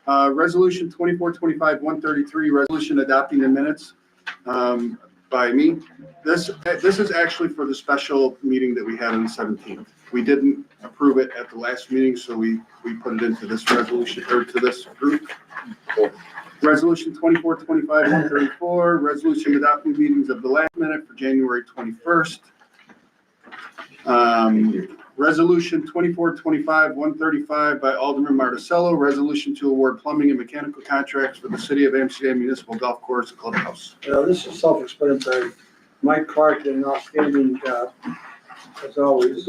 Resolution 2425-133, resolution adopting the minutes by me. This is actually for the special meeting that we had on the 17th. We didn't approve it at the last meeting, so we put it into this resolution, or to this group. Resolution 2425-134, resolution adopting meetings of the last minute for January 21st. Resolution 2425-135 by Alderman Marticello, resolution to award plumbing and mechanical contracts for the City of Amsterdam Municipal Golf Course and Clubhouse. This is self-explanatory. Mike Clark did an outstanding job, as always.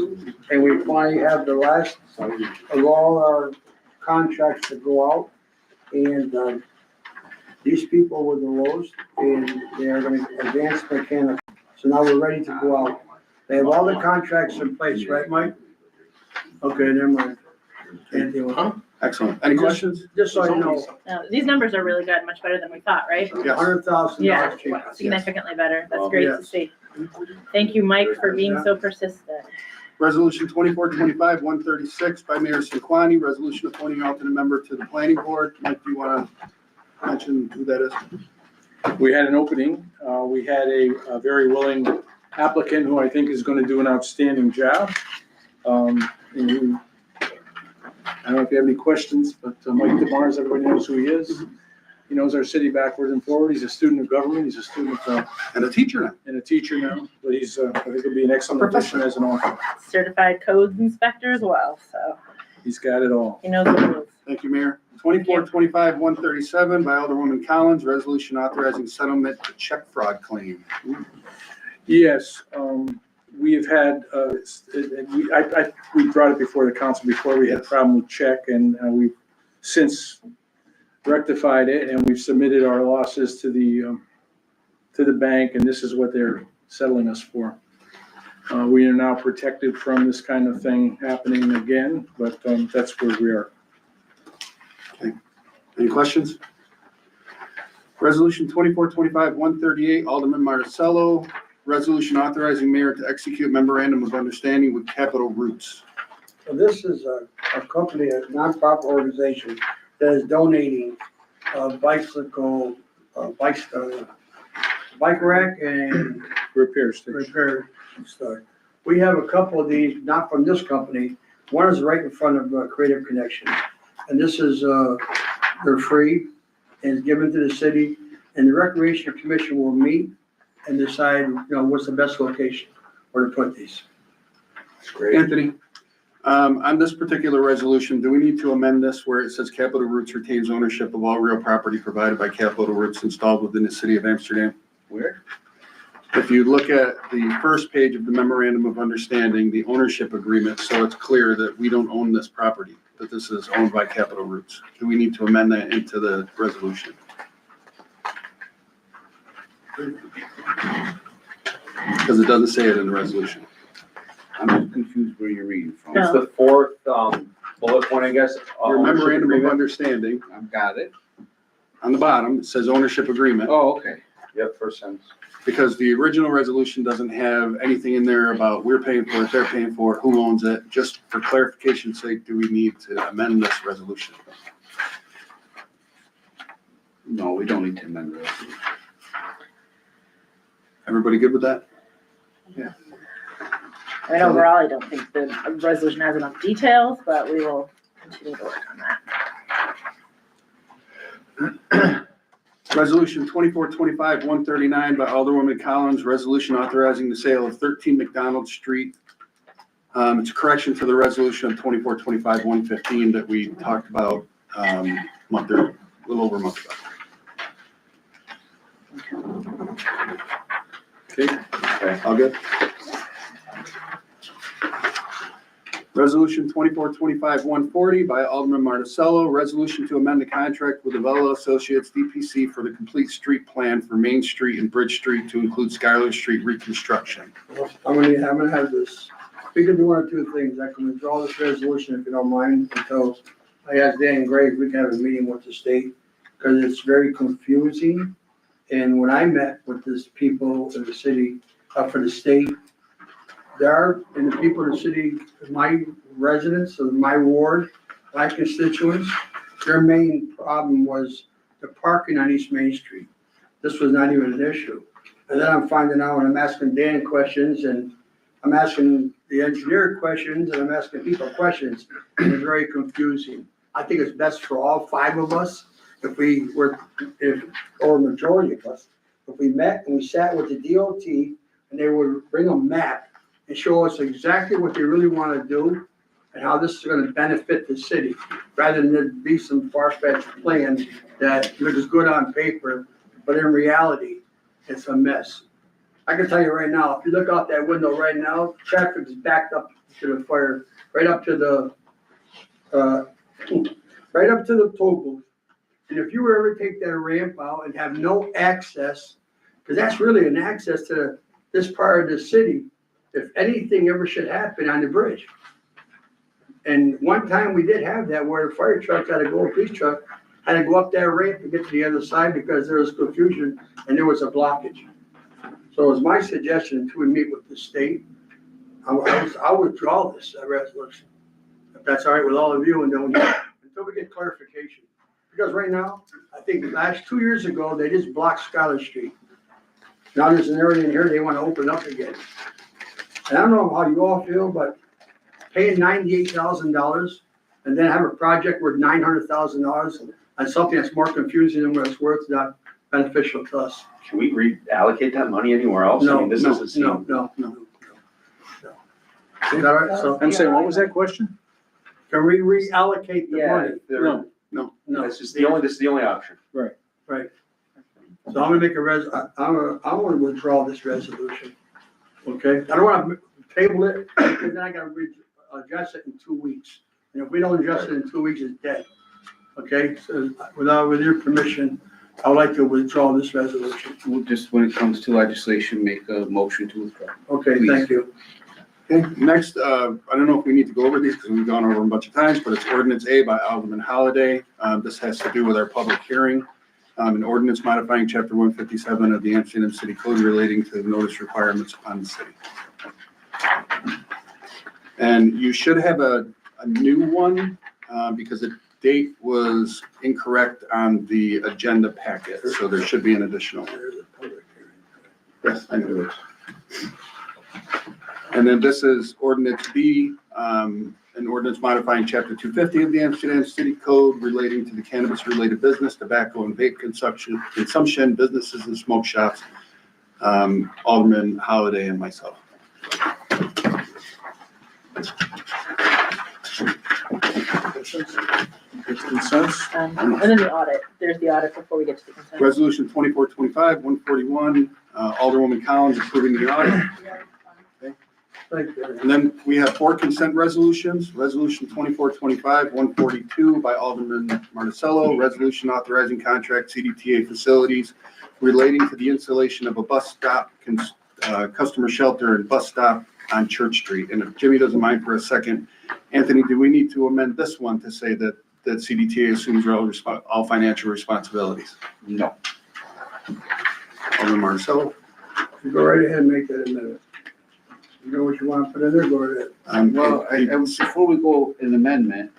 And we finally have the last of all our contracts to go out. And these people were the lowest, and they are going to advance mechanical. So now we're ready to go out. They have all the contracts in place, right, Mike? Okay, never mind. Excellent. Any questions? Just so you know. These numbers are really good, much better than we thought, right? Yes. $100,000 Yeah, cheaper. significantly better. That's great Yes. to see. Thank you, Mike, for being so persistent. Resolution 2425-136 by Mayor Sinquani, resolution appointing alternate member to the planning board. Mike, do you want to mention who that is? We had an opening. We had a very willing applicant who I think is going to do an outstanding job. And I don't know if you have any questions, but Mike DeMars, everybody knows who he is. He knows our city backwards and forward. He's a student of government. He's a student And a teacher now. and a teacher now, but he's, I think he'll be an excellent addition as an author. Certified codes inspector as well, so He's got it all. he knows what it is. Thank you, Mayor. 2425-137 by Alderwoman Collins, resolution authorizing settlement to check fraud claim. Yes, we have had, we brought it before the council before. We had a problem with check, and we've since rectified it, and we've submitted our losses to the bank, and this is what they're settling us for. We are now protected from this kind of thing happening again, but that's where we are. Okay. Any questions? Resolution 2425-138, Alderman Marticello, resolution authorizing mayor to execute memorandum of understanding with Capital Roots. So this is a company, a nonprofit organization that is donating bicycle, bike rack and Repair station. repair stuff. We have a couple of these, not from this company. One is right in front of Creative Connection. And this is, they're free and given to the city. And the Recreation Commission will meet and decide, what's the best location where to put these. Anthony, on this particular resolution, do we need to amend this where it says Capital Roots retains ownership of all real property provided by Capital Roots installed within the City of Amsterdam? Where? If you look at the first page of the memorandum of understanding, the ownership agreement, so it's clear that we don't own this property, that this is owned by Capital Roots. Do we need to amend that into the resolution? Because it doesn't say it in the resolution. I'm just confused where you're reading from. No. It's the fourth bullet point, I guess. Your ownership memorandum of agreement. understanding, I've got it. on the bottom, it says ownership agreement. Oh, okay. Yep, first sentence. Because the original resolution doesn't have anything in there about we're paying for it, they're paying for it, who owns it. Just for clarification's sake, do we need to amend this resolution? No, we don't need to amend this. Everybody good with that? I mean, overall, I don't think the resolution has enough details, but we will continue to work on that. Resolution 2425-139 by Alderwoman Collins, resolution authorizing the sale of 13 McDonald Street. It's a correction to the resolution of 2425-115 that we talked about a little over a month ago. Okay, all good? Resolution 2425-140 by Alderman Marticello, resolution to amend the contract with Avella Associates DPC for the complete street plan for Main Street and Bridge Street to include Schuyler Street reconstruction. I'm gonna have this. We can do one or two things. I can withdraw this resolution if you don't mind until I ask Dan and Greg, we can have a meeting with the state because it's very confusing. And when I met with these people in the city, for the state, and the people in the city, my residents of my ward, my constituents, their main problem was the parking on East Main Street. This was not even an issue. And then I'm finding out when I'm asking Dan questions and I'm asking the engineer questions and I'm asking people questions, and it's very confusing. I think it's best for all 5 of us or majority of us, if we met and we sat with the DOT and they would bring a map and show us exactly what they really want to do and how this is going to benefit the city, rather than there be some far-fetched plan that looks good on paper, but in reality, it's a mess. I can tell you right now, if you look out that window right now, traffic is backed up to the fire, right up to the toll booth. And if you were ever take that ramp out and have no access, because that's really an access to this part of the city, if anything ever should happen on the bridge. And one time we did have that where the fire truck had to go, police truck, had to go up that ramp to get to the other side because there was confusion and there was a blockage. So it was my suggestion to meet with the state. I'll withdraw this resolution, if that's all right with all of you, and then until we get clarification. Because right now, I think the last 2 years ago, they just blocked Scholar Street. Now there's an area in here they want to open up again. And I don't know how you all feel, but paying $98,000 and then have a project worth $900,000 on something that's more confusing than what it's worth, is not beneficial to us. Can we reallocate that money anywhere else? I mean, this doesn't seem. No. Is that all right? So I'm saying, what was that question? can we reallocate the Yeah, money? No. No. This is the only option. Right. So I'm gonna make I'm gonna withdraw this resolution. Okay? I don't wanna table it, because then I gotta adjust it in 2 weeks. And if we don't adjust it in 2 weeks, it's dead. Okay? So with your permission, I would like to withdraw this resolution. We'll just, when it comes to legislation, make a motion to withdraw. Okay, thank you. Okay, next, I don't know if we need to go over these because we've gone over them a bunch of times, but it's ordinance A by Alderman Holliday. This has to do with our public hearing. An ordinance modifying chapter 157 of the Amsterdam City Code relating to the notice requirements upon the city. And you should have a new one because the date was incorrect on the agenda packet, so there should be an additional one. Yes, I know it. And then this is ordinance B, an ordinance modifying chapter 250 of the Amsterdam City Code relating to the cannabis-related business, tobacco and vape consumption, businesses and smoke shops. Alderman Holliday and myself. Consensus? And then the audit, there's the audit before we get to the consent. Resolution 2425, 141, Alderwoman Collins approving the audit. Thank you. And then we have 4 consent resolutions. Resolution 2425, 142 by Alderman Marticello, resolution authorizing contract CDTA facilities relating to the installation of a bus stop, customer shelter and bus stop on Church Street. And if Jimmy doesn't mind for a second, Anthony, do we need to amend this one to say that CDTA assumes all financial responsibilities? No. Alderman Marticello? You go right ahead and make that amendment. You know what you want to put in there, go ahead. Well, before we go an amendment,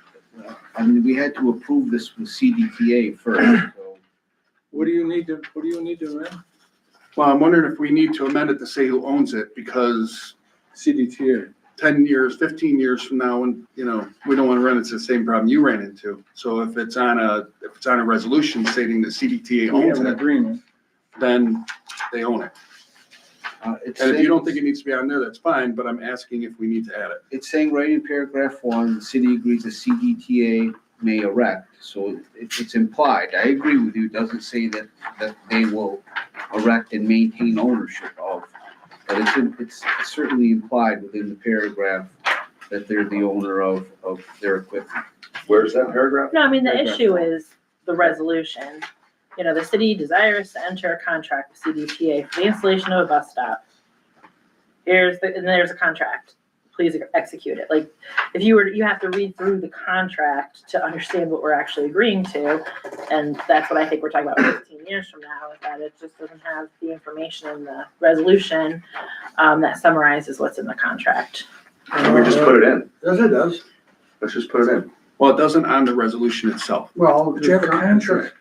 I mean, we had to approve this with CDTA first, so. What do you need to amend? Well, I'm wondering if we need to amend it to say who owns it, because CDTA. 10 years, 15 years from now, and, we don't want to run into the same problem you ran into. So if it's on a resolution stating that CDTA We have owns an it, agreement. then they own it. It's And if you saying- don't think it needs to be on there, that's fine, but I'm asking if we need to add it. It's saying right in paragraph 1, the city agrees the CDTA may erect, so it's implied. I agree with you, it doesn't say that they will erect and maintain ownership of, but it's certainly implied within the paragraph that they're the owner of their equipment. Where's that paragraph? No, I mean, the issue is the resolution. The city desires to enter a contract with CDTA for the installation of a bus stop. And there's a contract. Please execute it. Like, if you have to read through the contract to understand what we're actually agreeing to. And that's what I think we're talking about 15 years from now, is that it just doesn't have the information in the resolution that summarizes what's in the contract. We just put it in. Yes, it does. Let's just put it in. Well, it doesn't on the resolution itself. Well. But you have a contract.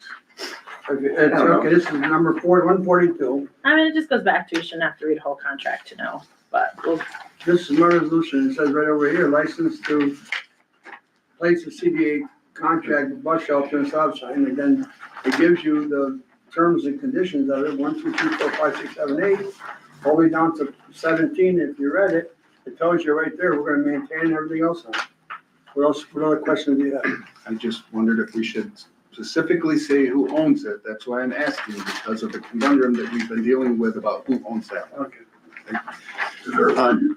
It's, okay, this is number 142. I mean, it just goes back to, you shouldn't have to read a whole contract to know, but we'll, This is my resolution. It says right over here, license to place a CDA contract with bus shelter and stop sign. And then it gives you the terms and conditions of it, 1, 2, 3, 4, 5, 6, 7, 8, all the way down to 17. If you read it, it tells you right there, we're gonna maintain everything else on it. What other questions do you have? I just wondered if we should specifically say who owns it. That's why I'm asking, because of the conundrum that we've been dealing with about who owns that. Okay. Um,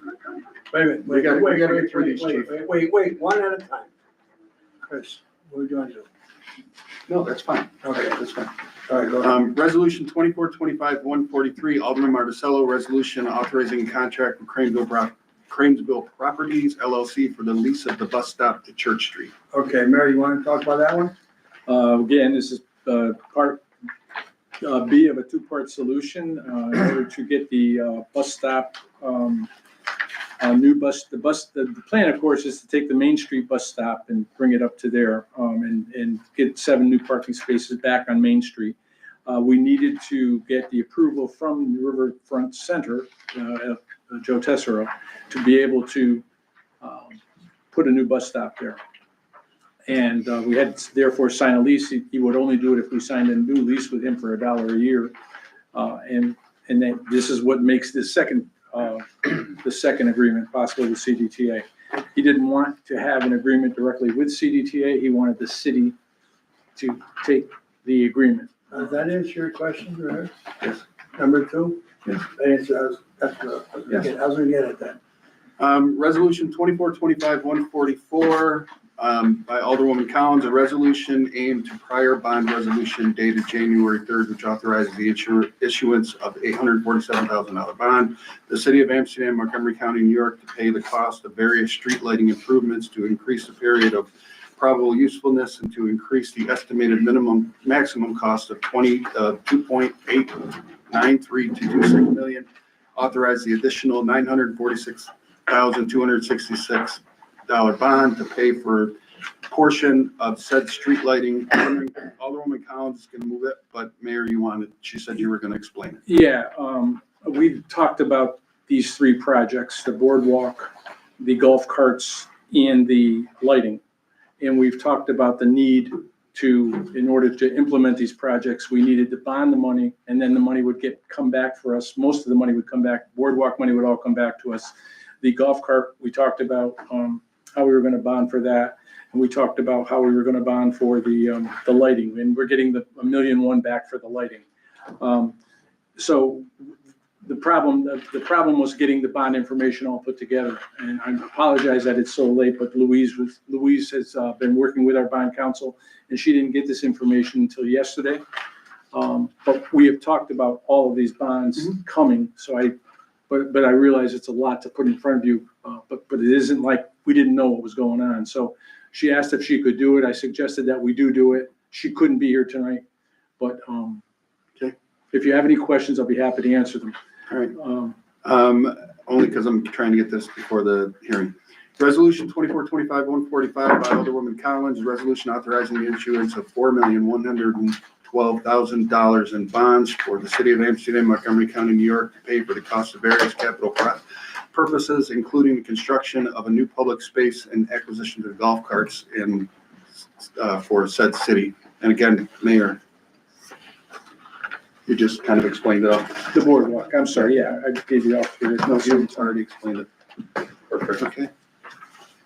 Wait a minute. We gotta get through these, Chief. Wait, one at a time. Chris, what are you doing? No, that's fine. Okay. That's fine. All right, go ahead. Resolution 2425-143, Alderman Marticello, resolution authorizing a contract with Cranesville Properties LLC for the lease of the bus stop to Church Street. Okay, Mary, you want to talk about that one? Again, this is part B of a two-part solution in order to get the bus stop, new bus, the plan, of course, is to take the Main Street bus stop and bring it up to there and get 7 new parking spaces back on Main Street. We needed to get the approval from the Riverfront Center, Joe Tessero, to be able to put a new bus stop there. And we had to therefore sign a lease. He would only do it if we signed a new lease with him for $1 a year. And then this is what makes the second agreement possible with CDTA. He didn't want to have an agreement directly with CDTA. He wanted the city to take the agreement. Does that answer your question, right? Yes. Number 2? Yes. That answers, that's what I was gonna get at that. Resolution 2425-144 by Alderwoman Collins, a resolution aimed to prior bond resolution dated January 3rd, which authorizes the issuance of $847,000 bond. The city of Amsterdam, Montgomery County, New York, to pay the cost of various street lighting improvements to increase the period of probable usefulness and to increase the estimated maximum cost of 2.893 to 26 million. Authorize the additional $946,266 bond to pay for portion of said street lighting. Alderwoman Collins is going to move it, but Mayor, she said you were going to explain it. Yeah, we talked about these 3 projects, the boardwalk, the golf carts, and the lighting. And we've talked about the need to, in order to implement these projects, we needed to bond the money, and then the money would come back for us. Most of the money would come back. Boardwalk money would all come back to us. The golf cart, we talked about how we were going to bond for that. And we talked about how we were going to bond for the lighting, and we're getting the $1.1 million back for the lighting. So the problem was getting the bond information all put together. And I apologize that it's so late, but Louise has been working with our bond counsel, and she didn't get this information until yesterday. But we have talked about all of these bonds coming. So but I realize it's a lot to put in front of you, but it isn't like we didn't know what was going on. So she asked if she could do it. I suggested that we do it. She couldn't be here tonight, but Okay. If you have any questions, I'll be happy to answer them. All right. Only because I'm trying to get this before the hearing. Resolution 2425-145 by Alderwoman Collins, a resolution authorizing the issuance of $4,112,000 in bonds for the city of Amsterdam, Montgomery County, New York, to pay for the cost of various capital purposes, including the construction of a new public space and acquisition of golf carts for said city. And again, Mayor, you just kind of explained it all. The boardwalk, I'm sorry, yeah, I gave you off here. No, you already explained it. Perfect. Okay.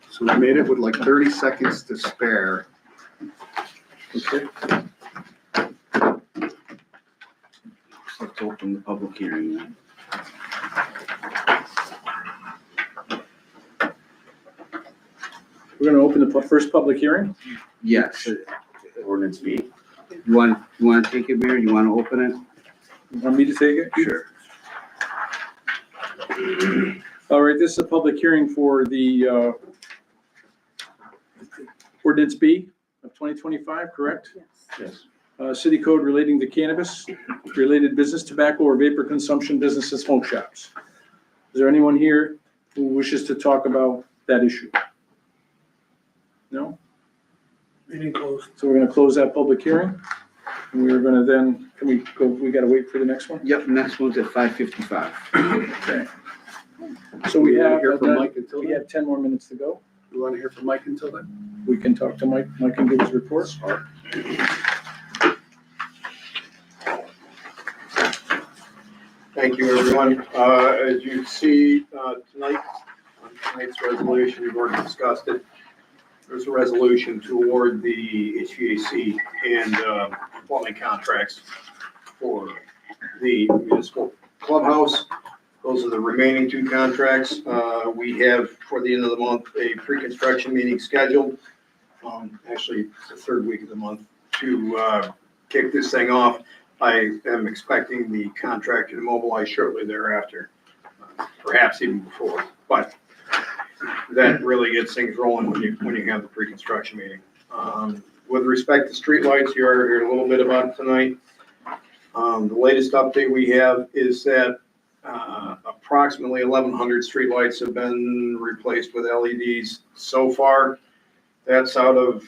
So we made it with like 30 seconds to spare. Okay. Let's open the public hearing then. We're gonna open the first public hearing. Yes. Ordinance B. You want to take it, Mayor? You want to open it? You want me to take it? Sure. All right, this is a public hearing for the ordinance B of 2025, correct? Yes. City code relating to cannabis, related business, tobacco, or vapor consumption businesses, smoke shops. Is there anyone here who wishes to talk about that issue? No? Meeting closed. So we're gonna close that public hearing. And we're gonna then, can we go, we gotta wait for the next one? Yep, next one's at 5:55. Okay. So we You wanna have, hear from Mike until we then? have 10 more minutes to go. You want to hear from Mike until then? We can talk to Mike. Mike can give his report. Thank you, everyone. As you see, tonight, on tonight's resolution, we've already discussed it. There's a resolution to award the HVAC and plumbing contracts for the municipal clubhouse. Those are the remaining two contracts. We have, for the end of the month, a pre-construction meeting scheduled. Actually, it's the third week of the month to kick this thing off. I am expecting the contractor to mobilize shortly thereafter, perhaps even before. But that really gets things rolling when you have the pre-construction meeting. With respect to streetlights, you already heard a little bit about it tonight. The latest update we have is that approximately 1,100 streetlights have been replaced with LEDs so far. That's out of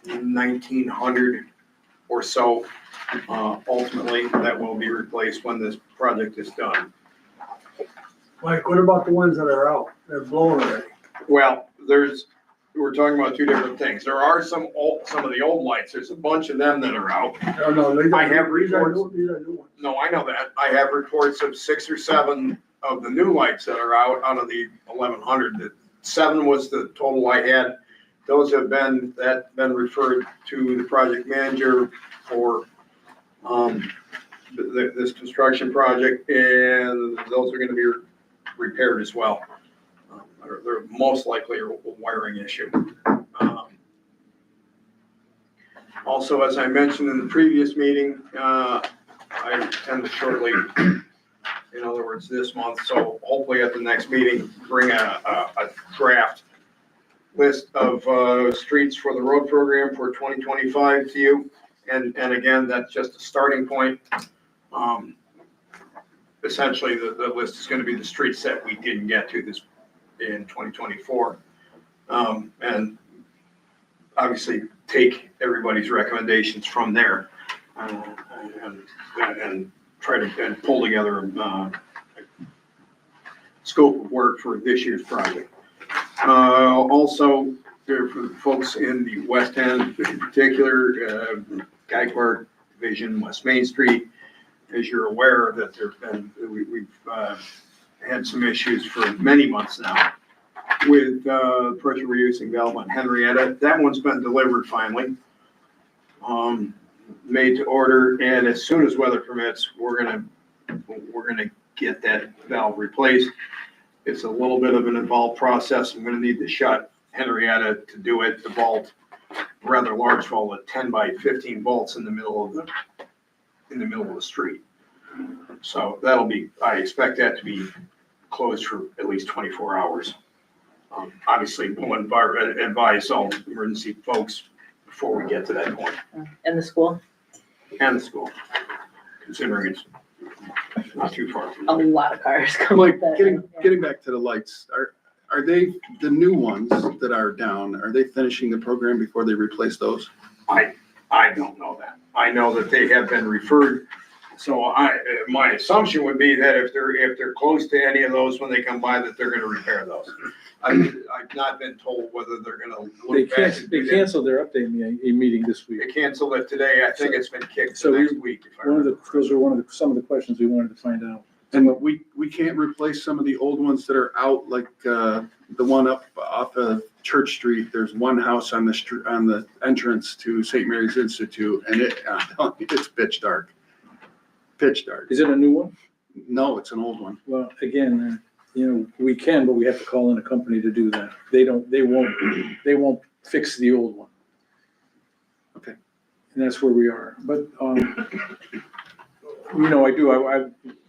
1,900 or so. Ultimately, that will be replaced when this project is done. Mike, what about the ones that are out? They're blown already. Well, we're talking about two different things. There are some of the old lights. There's a bunch of them that are out. No, these I have are reports. these are new ones. No, I know that. I have reports of 6 or 7 of the new lights that are out of the 1,100. 7 was the total I had. Those have been referred to the project manager for this construction project, and those are going to be repaired as well. They're most likely a wiring issue. Also, as I mentioned in the previous meeting, I intend to shortly, in other words, this month, so hopefully at the next meeting, bring a draft list of streets for the road program for 2025 to you. And again, that's just a starting point. Essentially, the list is going to be the streets that we didn't get to this in 2024. And obviously take everybody's recommendations from there and try to pull together a scope of work for this year's project. Also, for the folks in the West End, in particular, Guy Park Division, West Main Street, as you're aware that we've had some issues for many months now with pressure reducing valve on Henrietta. That one's been delivered finally, made to order, and as soon as weather permits, we're gonna get that valve replaced. It's a little bit of an involved process. I'm gonna need to shut Henrietta to do it. The vault, rather large vault, at 10 by 15 volts in the middle of the street. So I expect that to be closed for at least 24 hours. Obviously, we'll advise all emergency folks before we get to that point. In the school, And the school, considering it's not too far from a there. lot of cars come Like, with that. getting back to the lights, are they, the new ones that are down, are they finishing the program before they replace those? I don't know that. I know that they have been referred. So my assumption would be that if they're close to any of those when they come by, that they're gonna repair those. I've not been told whether they're gonna They look back and they do that. canceled their update meeting this They week. canceled it today. I think it's been kicked So to next week. If I remember Those are some of the questions we wanted to find out. And we can't replace some of the old ones that are out, like, the one up off of Church Street. There's one house on the entrance to St. Mary's Institute, and it's pitch dark. Pitch dark. Is it a new one? No, it's an old one. Well, again, we can, but we have to call in a company to do that. They won't fix the old one. Okay. And that's where we are. But,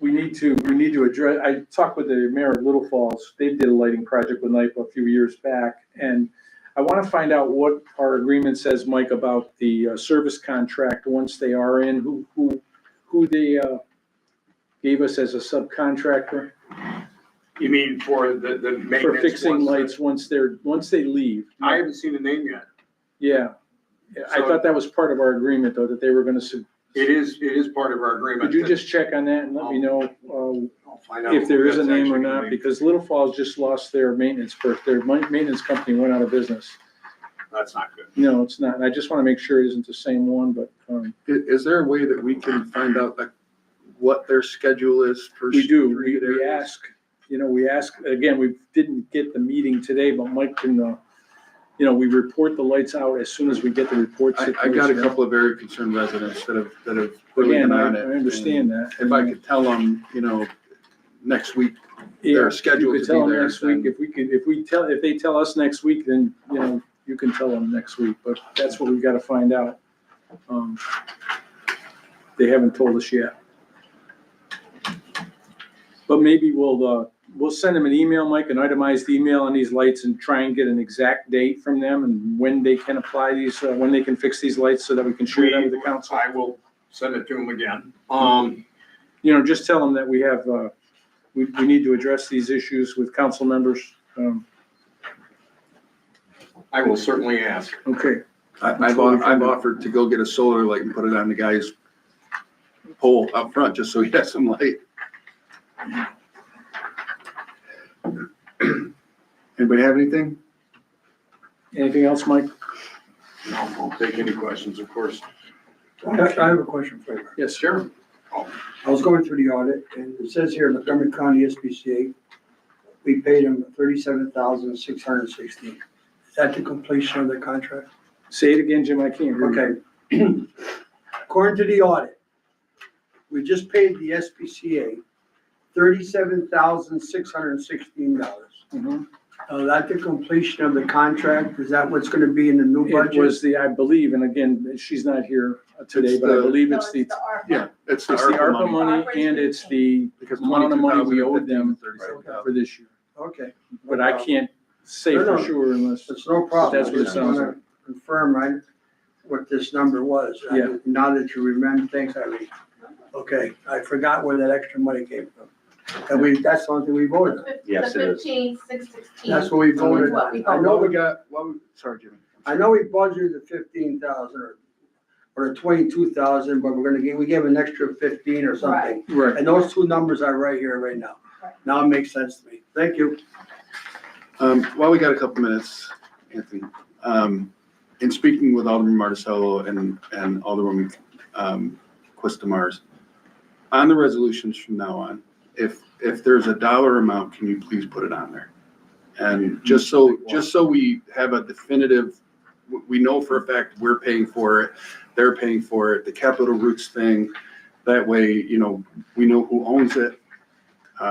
we need to address, I talked with the mayor of Little Falls. They did a lighting project with NIPA a few years back. And I want to find out what our agreement says, Mike, about the service contract once they are in, who they gave us as a subcontractor You mean for the maintenance? for fixing once- lights once they leave. I haven't seen the name yet. Yeah, I thought that was part of our agreement, though, that they were gonna, It is part of our agreement. could you just check on that and let me know, I'll find out if there is a who that's name or actually not? gonna be. Because Little Falls just lost their maintenance maintenance company went out of business. That's not good. No, it's not. I just wanna make sure it isn't the same one, but, Is there a way that we can find out like what their schedule is for? we do, street we areas? ask, again, we didn't get the meeting today, but Mike can, we report the lights out as soon as we get the reports. I got a couple of very concerned residents that have really Again, been I on it. understand that. If I could tell them, next week, Yeah, they're scheduled you could to tell be them there, next week, then- if they tell us next week, then, you can tell them next week, but that's what we've gotta find out. They haven't told us yet. But maybe we'll send them an email, Mike, an itemized email on these lights and try and get an exact date from them and when they can apply these, when they can fix these lights so that we can share them with the council. I will send it to him again. Just tell them that we have, we need to address these issues with council members. I will certainly ask. Okay, I've offered to go get a solar light and put it on the guy's pole up front, just so he has some light. Anybody have anything? anything else, Mike? No, I'll take any questions, of course. I have a question for you. Yes, sir. I was going through the audit, and it says here, Montgomery County SPCA, we paid them $37,616. Is that the completion of the contract? Say it again, Jim, I can't hear you. Okay. According to the audit, we just paid the SPCA $37,616. Mhm. Is that the completion of the contract? Is that what's gonna be in the new It budget? was I believe, and again, she's not here today, It's but I the- believe it's the Yeah, it's the ARPA ARPA money. money and it's the Because amount of money we owed 22,015 them to 37,000. for this year. Okay. But I can't say No, for no. sure unless, It's no problem. That's what it I just sounds wanna confirm, right, what this number was. Yeah. Now that you remember, thanks, Irene. Okay, I forgot where that extra money came from. And that's the only thing we voted on. Yes, it is. 15,616. That's what we voted What on. we I know we got, sorry, Jimmy. I know we budgeted the 15,000 or the 22,000, but we gave an extra 15 or something. right. And those two numbers are right here, right now. Right. Now it makes sense to me. Thank you. While we got a couple minutes, Anthony, in speaking with Alderman Marticello and Alderwoman Quistamars, on the resolutions from now on, if there's a dollar amount, can you please put it on there? And just so we have a definitive, we know for a fact we're paying for it, they're paying for it, the Capital Roots thing, that way, we know who owns it.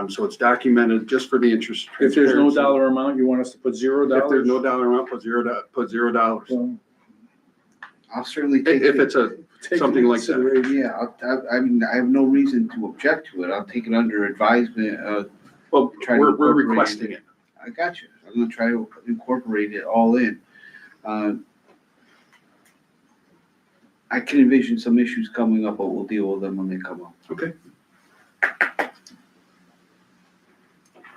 So it's documented just for the interest. If there's no transparency. dollar amount, you want us to put $0? If there's no dollar amount, put $0. Well, I'll certainly take If it. it's take Something like that. consideration. Yeah, I mean, I have no reason to object to it. I'll take it under advisement. Well, Try to we're incorporate it. requesting it. I got you. I'm gonna try to incorporate it all in. I can envision some issues coming up, but we'll deal with them when they come up. Okay.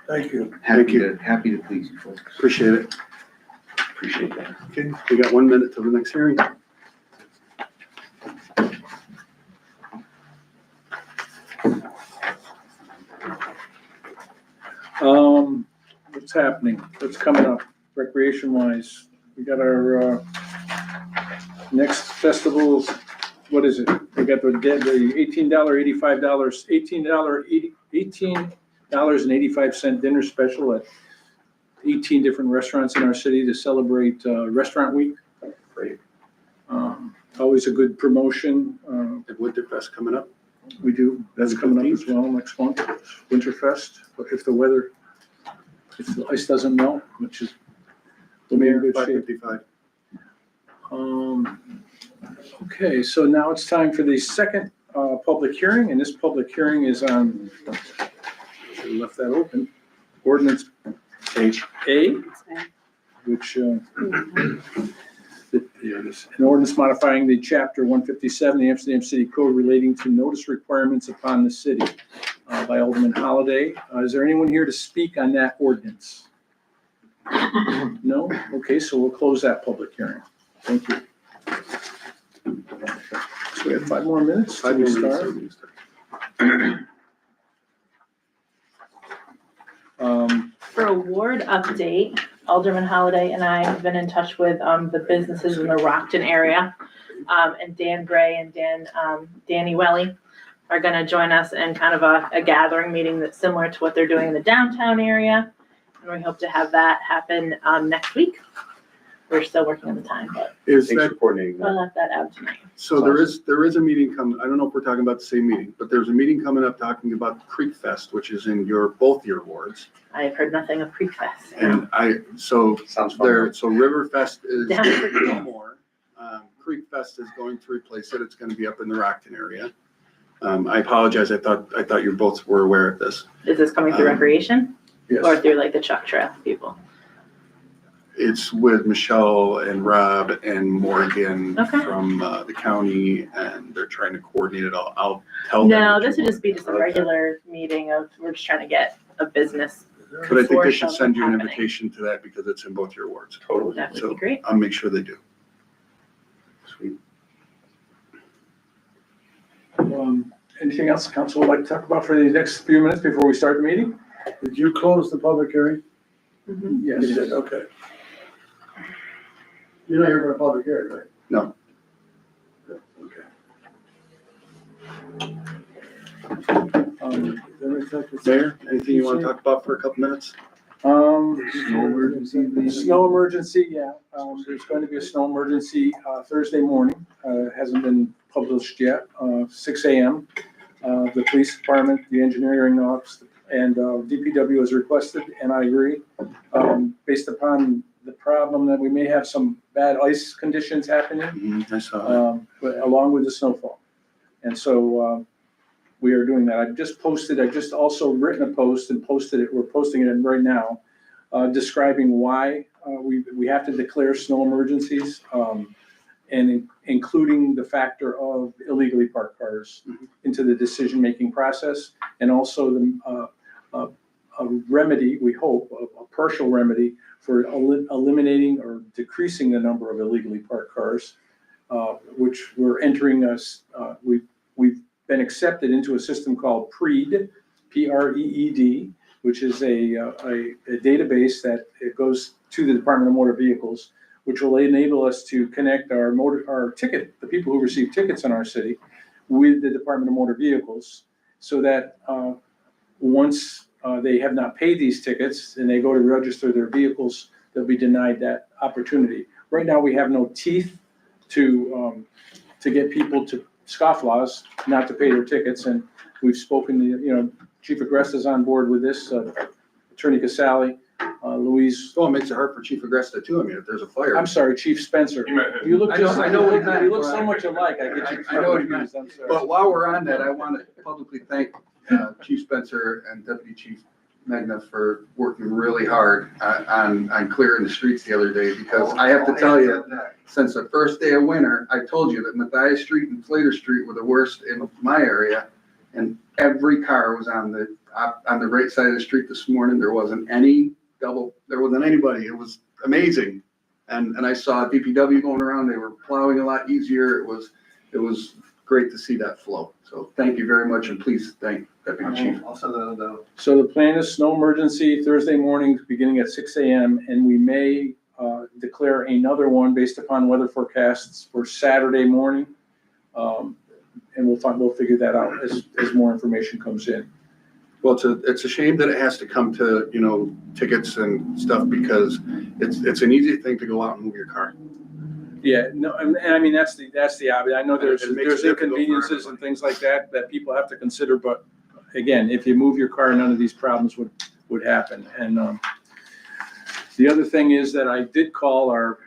Thank you. Happy to please you folks. Appreciate it. Appreciate that. Okay, we got 1 minute till the next hearing. What's happening? What's coming up recreation wise? We got our, next festivals, what is it? We got the $18.85 dinner special at 18 different restaurants in our city to celebrate, Restaurant Week. Great. Always a good promotion. And Winterfest coming up. We do, that's coming up as well next month, Winterfest, but if the ice doesn't melt, which is, we'll be in good shape. 5:55. Okay, so now it's time for the second public hearing, and this public hearing is on, should have left that open, ordinance A, which, an ordinance modifying the chapter 157, the Amsterdam City Code relating to notice requirements upon the city by Alderman Holliday. Is there anyone here to speak on that ordinance? No? Okay, so we'll close that public hearing. Thank you. So we have 5 more minutes. 5 till we minutes. start. so we start. For award update, Alderman Holliday and I have been in touch with the businesses in the Rockton area. And Dan Gray and Danny Welly are gonna join us in kind of a gathering meeting that's similar to what they're doing in the downtown area. And we hope to have that happen next week. We're still working on the time, but Is Thanks that, for coordinating I'll that. let that out tonight. so there is a meeting coming, I don't know if we're talking about the same meeting, but there's a meeting coming up talking about Creek Fest, which is in both your wards. I have heard nothing of Creek Fest. And Sounds fun. so River Fest is Down for no more. Creek Fest is going to replace it. It's gonna be up in the Rockton area. I apologize. I thought you both were aware of this. Is this coming through recreation or Yes. through like the Chuck Trail people? It's with Michelle and Rob and Morgan Okay. from the county, and they're trying to coordinate it all. I'll tell them. No, what this you would just be want. just a regular meeting of, we're just trying to get a business. But I think before they should something send you an happening. invitation to that because it's in both your wards. Totally. That would So be great. I'll make sure they do. Sweet. Anything else council would like to talk about for the next few minutes before we start the meeting? Did you close the public hearing? Yes. You did, okay. You're not here for a public hearing, right? No. Mayor, anything you want to talk about for a couple minutes? Snow emergency. Snow emergency, yeah. There's going to be a snow emergency Thursday morning. It hasn't been published yet, 6 AM. The police department, the engineering office, and DPW has requested, and I agree, based upon the problem that we may have some bad ice conditions happening, I saw that. but along with the snowfall. And so we are doing that. I just also written a post and posted it, we're posting it right now, describing why we have to declare snow emergencies, and including the factor of illegally parked cars into the decision-making process, and also a remedy, we hope, a partial remedy for eliminating or decreasing the number of illegally parked cars, which we're entering we've been accepted into a system called PREED, P-R-E-E-D, which is a database that it goes to the Department of Motor Vehicles, which will enable us to connect the people who receive tickets in our city with the Department of Motor Vehicles, so that once they have not paid these tickets and they go to register their vehicles, they'll be denied that opportunity. Right now, we have no teeth to get people to scofflaws not to pay their tickets, and we've spoken to, Chief Agresta's on board with this, Attorney Casale, Louise, Well, it makes it hard for Chief Agresta too. I mean, if there's a fire. I'm sorry, Chief Spencer. You look I know- just, I know what he meant, you look but- so much alike, I get you. I know what he meant. I'm sorry. But while we're on that, I want to publicly thank Chief Spencer and Deputy Chief Magna for working really hard on clearing the streets the other day, because I have to tell you, since the first day of winter, I told you that Matthias Street and Flater Street were the worst in my area, and every car was on the right side of the street this morning. There wasn't anybody. It was amazing. And I saw DPW going around. They were plowing a lot easier. It was great to see that flow. So thank you very much, and please thank Deputy Chief. So the plan is snow emergency Thursday morning, beginning at 6 AM, and we may declare another one based upon weather forecasts for Saturday morning. And we'll figure that out as more information comes in. Well, it's a shame that it has to come to, tickets and stuff, because it's an easy thing to go out and move your car. Yeah, no, and I mean, that's the obvious. I know It makes there's it difficult for inconveniences everybody. and things like that people have to consider, but again, if you move your car, none of these problems would happen. And the other thing is that I did call our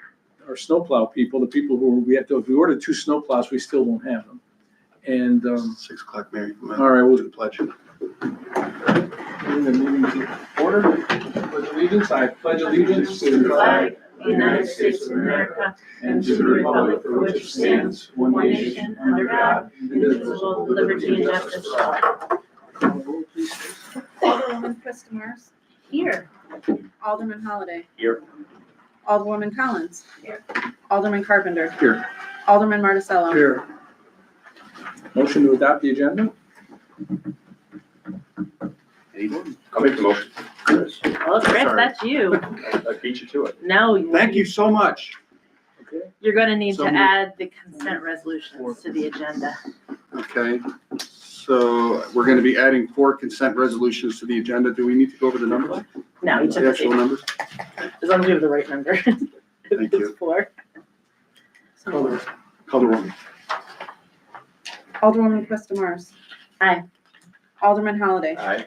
snowplow people, the people who we ordered 2 snowplows, we still don't have them. And, 6 o'clock, Mary. all right, we'll do the pledge. bring the meeting to order. Pledge allegiance, I pledge allegiance to the flag of the United States of America and to the republic for which it stands, one nation, under God, indivisible, with liberty and justice for all. Alderwoman Christomars. Here. Alderman Holliday. Here. Alderwoman Collins. Here. Alderman Carpenter. Here. Alderman Marticello. Here, Motion to adopt the agenda? Anyone? I'll make the motion. Well, Chris, Sorry. that's you. I beat you to it. Now, Thank you so much. Okay. you're gonna need So to moved. add the consent resolutions to the agenda. Okay, so we're gonna be adding 4 consent resolutions to the agenda. Do we need to go over the numbers? No, you took The a actual seat, numbers? as long as we have the right number. Thank you. It's 4. Call the roll. Alderwoman Quista Mars. Aye. Alderman Holliday. Aye.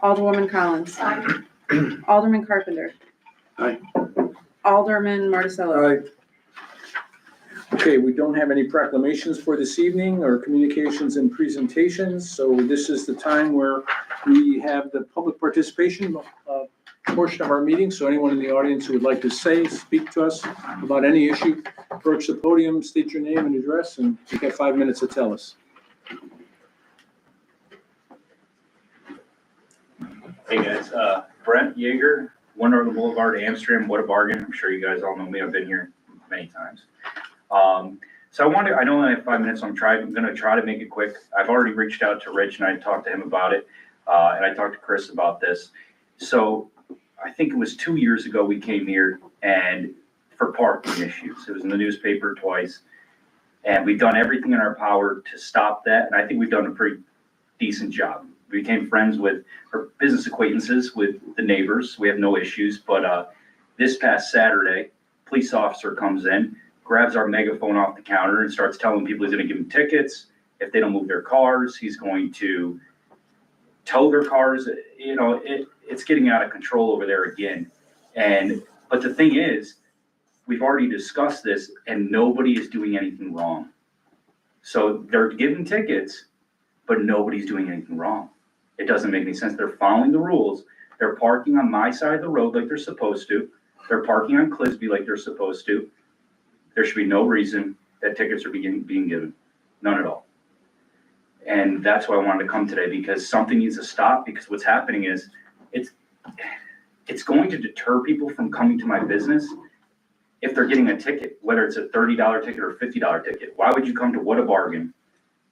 Alderwoman Collins. Alderman Carpenter. Aye. Alderman Marticello. aye, Okay, we don't have any proclamations for this evening or communications and presentations, so this is the time where we have the public participation portion of our meeting. So anyone in the audience who would like to speak to us about any issue, approach the podium, state your name and address, and you have 5 minutes to tell us. Hey guys, Brent Yeager, One Northern Boulevard, Amsterdam, what a bargain. I'm sure you guys all know me. I've been here many times. So I know I have 5 minutes, so I'm gonna try to make it quick. I've already reached out to Rich and I talked to him about it. And I talked to Chris about this. So I think it was 2 years ago we came here and for parking issues. It was in the newspaper twice. And we've done everything in our power to stop that. And I think we've done a pretty decent job. We became friends with, or business acquaintances with the neighbors. We have no issues, but this past Saturday, police officer comes in, grabs our megaphone off the counter and starts telling people he's gonna give them tickets. If they don't move their cars, he's going to tow their cars. You know, it's getting out of control over there again. But the thing is, we've already discussed this and nobody is doing anything wrong. So they're giving tickets, but nobody's doing anything wrong. It doesn't make any sense. They're following the rules. They're parking on my side of the road like they're supposed to. They're parking on Clisby like they're supposed to. There should be no reason that tickets are being given. None at all. And that's why I wanted to come today, because something needs to stop, because what's happening is it's going to deter people from coming to my business if they're getting a ticket, whether it's a $30 ticket or a $50 ticket. Why would you come to What a Bargain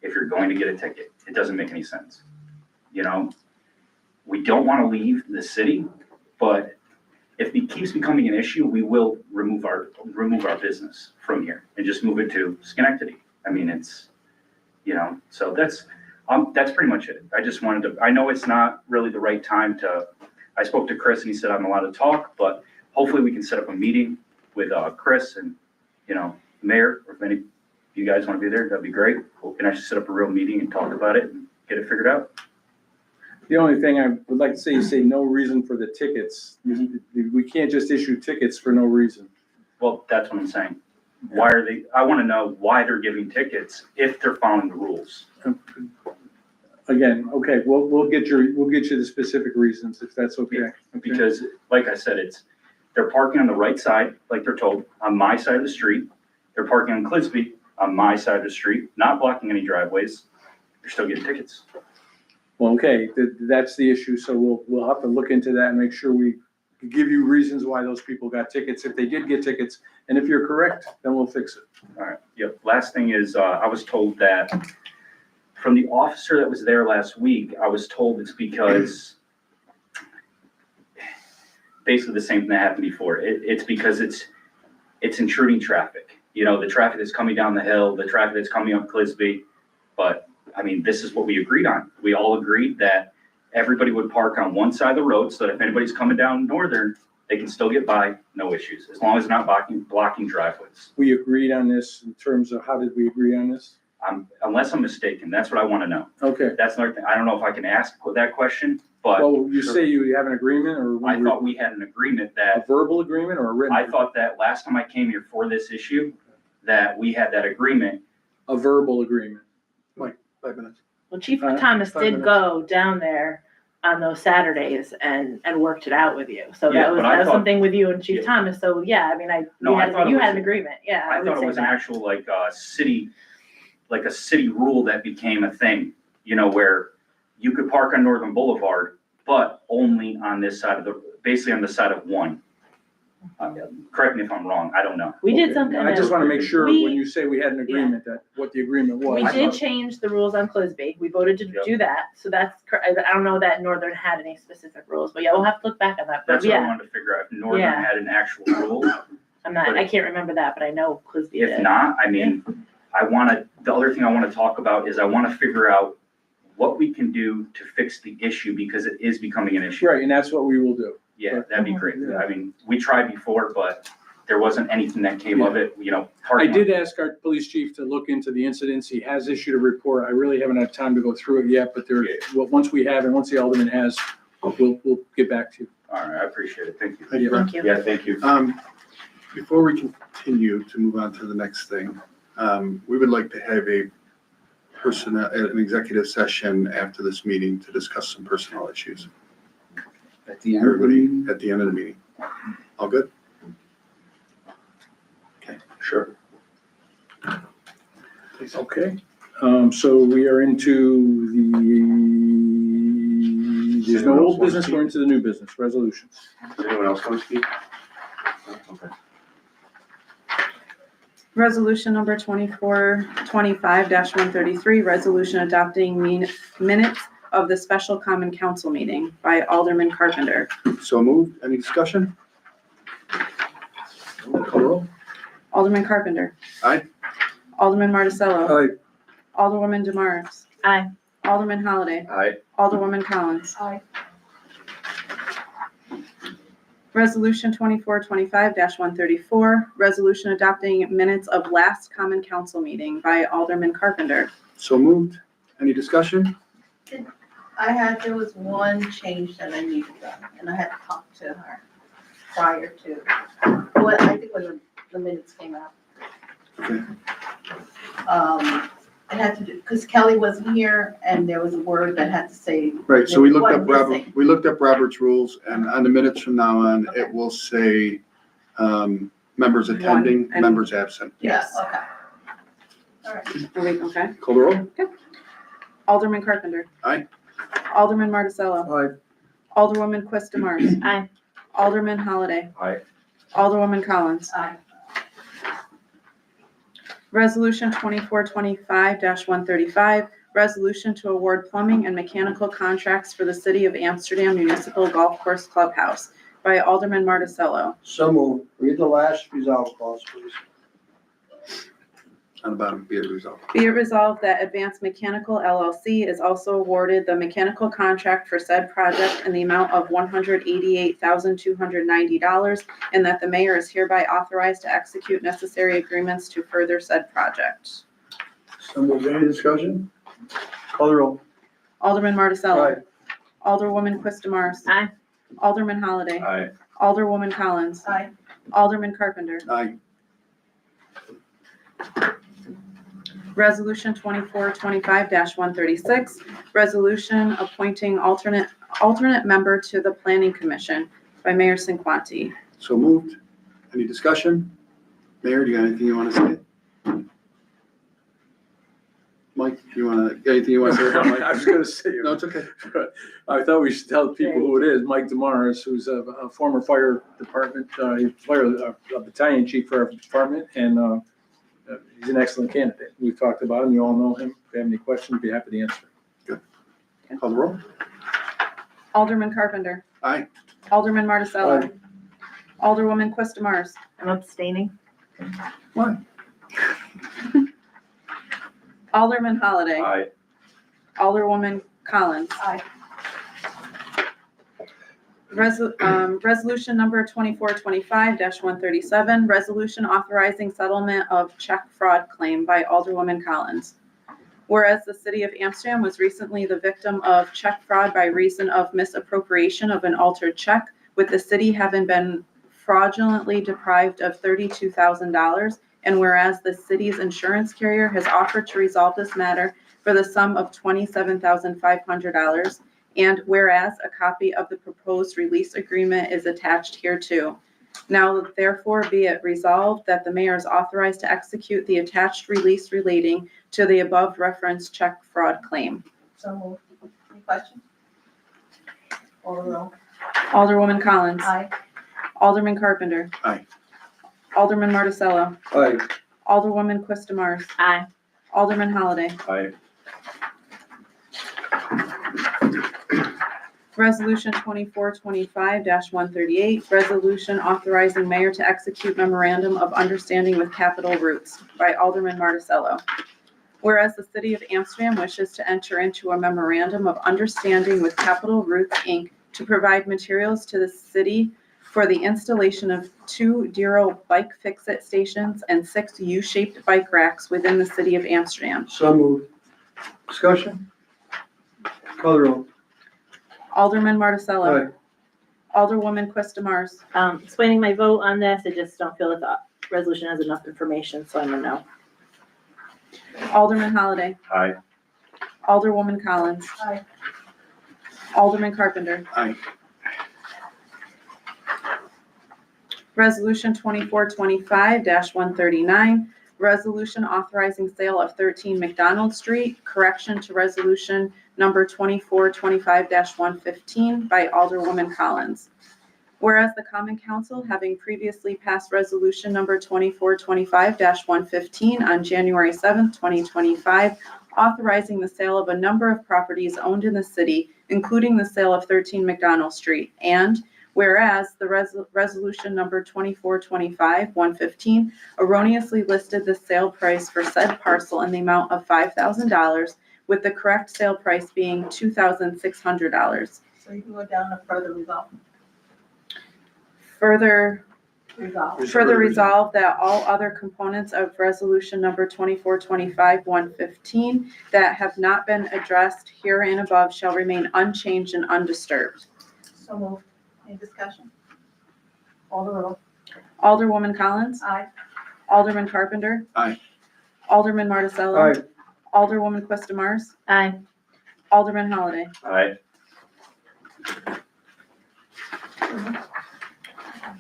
if you're going to get a ticket? It doesn't make any sense. You know, we don't want to leave the city, but if it keeps becoming an issue, we will remove our business from here and just move it to Schenectady. I mean, it's, you know, so that's pretty much it. I just wanted to, I know it's not really the right time I spoke to Chris and he said I'm allowed to talk, but hopefully we can set up a meeting with Chris and, you know, the mayor, or if any of you guys want to be there, that'd be great. We can actually set up a real meeting and talk about it and get it figured out. The only thing I would like to say is no reason for the tickets. We can't just issue tickets for no reason. Well, that's what I'm saying. Why are they, I want to know why they're giving tickets if they're following the rules. Again, okay, we'll get you the specific reasons if that's okay. Okay. Because like I said, they're parking on the right side, like they're told, on my side of the street. They're parking on Clisby on my side of the street, not blocking any driveways. They're still getting tickets. Well, okay, that's the issue, so we'll have to look into that and make sure we give you reasons why those people got tickets, if they did get tickets, and if you're correct, then we'll fix it. All right, yep. Last thing is, I was told that from the officer that was there last week, I was told it's because basically the same thing that happened before. It's because it's intruding traffic. You know, the traffic that's coming down the hill, the traffic that's coming up Clisby, but I mean, this is what we agreed on. We all agreed that everybody would park on one side of the road so that if anybody's coming down Northern, they can still get by, no issues, as long as not blocking driveways. We agreed on this in terms of, how did we agree on this? Unless I'm mistaken, that's what I want to know. Okay, That's another thing. I don't know if I can ask that question, but well, you say you have an agreement, or? I thought we had an agreement A that, verbal agreement or a written? I thought that last time I came here for this issue, that we had that agreement. A verbal agreement. 5 minutes. Well, Chief All right, Thomas 5 did minutes. go down there on those Saturdays and worked it out with you. So Yeah, that was, but I that was thought- something with you and Chief Yeah. Thomas. So yeah, I mean, No, I thought it you was- had an agreement. Yeah, I I would thought it say was an that. actual like a city rule that became a thing, you know, where you could park on Northern Boulevard, but only on this side basically on the side of one. Correct me if I'm wrong, I don't know. We did Okay. some kind I just of, want to make sure We- when you say we had an agreement, that what the agreement was. we did change the rules on Clisby. We voted to Yep. do that, so that's, I don't know that Northern had any specific rules, but yeah, we'll have to look back on that, but That's what I yeah. wanted to figure out, if Northern Yeah. had an actual rule. I can't remember that, but I know Clisby If did. not, I mean, the other thing I wanna talk about is I wanna figure out what we can do to fix the issue, because it is becoming an issue. Right, and that's what we will do. Yeah, that'd be great. Yeah. I mean, we tried before, but there wasn't anything that came of it, you know. I parking lot. did ask our police chief to look into the incidents. He has issued a report. I really haven't had time to go through it yet, but there, well, once we have, and once the alderman has, we'll get back to you. All right, I appreciate it. Thank you. Thank you, Brent. Thank you. Yeah, thank you. Before we continue to move on to the next thing, we would like to have an executive session after this meeting to discuss some personnel issues. At the end of the Everybody, meeting. at the end of the meeting. All good? Sure. Okay, so we are into there's no old business, we're into the new business, resolutions. Does anyone else want to speak? Okay. Resolution number 2425-133, resolution adopting minutes of the special common council meeting by Alderman Carpenter. So moved. Any discussion? Call the roll. Alderman Carpenter. Aye. Alderman Marticello. Aye. Alderwoman Demar's. Aye. Alderman Holliday. Aye. Alderwoman Collins. Aye. Resolution 2425-134, resolution adopting minutes of last common council meeting by Alderman Carpenter. So moved. Any discussion? there was one change that I needed done, and I had to talk to her prior to, I think when the minutes came out. Okay. It had to do, because Kelly wasn't here, and there was a word that had to say. Right, so we looked up There was one Robert, missing. we looked up Robert's rules, and on the minutes from now on, it will say, members attending, and- members absent. Yeah, Yes. okay. All right. Are we, okay. Call the roll. Alderman Carpenter. Aye. Alderman Marticello. Aye. Alderwoman Quist Demars. Aye. Alderman Holliday. Aye. Alderwoman Collins. Aye. Resolution 2425-135, resolution to award plumbing and mechanical contracts for the City of Amsterdam Municipal Golf Course Clubhouse by Alderman Marticello. So moved. Read the last resolve clause, please. On the bottom, be it resolved. Be it resolved that Advanced Mechanical LLC is also awarded the mechanical contract for said project in the amount of $188,290, and that the mayor is hereby authorized to execute necessary agreements to further said project. So moved. Any discussion? Call the roll. Alderman Marticello. Aye. Alderwoman Quist Demars. Aye. Alderman Holliday. Aye. Alderwoman Collins. Aye. Alderman Carpenter. Aye. Resolution 2425-136, resolution appointing alternate member to the Planning Commission by Mayor Cinquanti. So moved. Any discussion? Mayor, do you got anything you want to say? Mike, anything you want to say? about Mike? I was gonna say, No, it's okay. I thought we should tell people who it is. Mike Demaris, who's a former fire department, battalion chief for our department, and he's an excellent candidate. We've talked about him. You all know him. If you have any questions, be happy to answer. Call the roll. Alderman Carpenter. Aye. Alderman Marticello. Aye. Alderwoman Quist Demars. I'm abstaining. Why? Alderman Holliday. Aye. Alderwoman Collins. Aye. Resolution number 2425-137, resolution authorizing settlement of check fraud claim by Alderwoman Collins. Whereas the City of Amsterdam was recently the victim of check fraud by reason of misappropriation of an altered check, with the city having been fraudulently deprived of $32,000, and whereas the city's insurance carrier has offered to resolve this matter for the sum of $27,500, and whereas a copy of the proposed release agreement is attached hereto. Now therefore be it resolved that the mayor is authorized to execute the attached release relating to the above referenced check fraud claim. So moved. Any questions? Call the roll. Alderwoman Collins. Aye. Alderman Carpenter. Aye. Alderman Marticello. Aye. Alderwoman Quistamars. Aye. Alderman Holliday. Aye. Resolution 2425-138, resolution authorizing mayor to execute memorandum of understanding with Capital Roots by Alderman Marticello. Whereas the city of Amsterdam wishes to enter into a memorandum of understanding with Capital Roots, Inc. to provide materials to the city for the installation of 2 Dero bike fix-it stations and 6 U-shaped bike racks within the city of Amsterdam. So moved. Discussion? Call the roll. Alderman Marticello. Aye. Alderwoman Quistamars. Explaining my vote on this, I just don't feel that the resolution has enough information, so I'm a no. Alderman Holliday. Aye. Alderwoman Collins. Aye. Alderman Carpenter. Aye. Resolution 2425-139, resolution authorizing sale of 13 McDonald Street, correction to resolution number 2425-115 by Alderwoman Collins. Whereas the Common Council, having previously passed resolution number 2425-115 on January 7th, 2025, authorizing the sale of a number of properties owned in the city, including the sale of 13 McDonald Street, and whereas the resolution number 2425-115 erroneously listed the sale price for said parcel in the amount of $5,000, with the correct sale price being $2,600. So you can go down to further resolve. Further Resolve. resolve that all other components of resolution number 2425-115 that have not been addressed herein above shall remain unchanged and undisturbed. So moved. Any discussion? Alderman. Alderwoman Collins. Aye. Alderman Carpenter. Aye. Alderman Marticello. Aye. Alderwoman Quistamars. Aye. Alderman Holliday. Aye.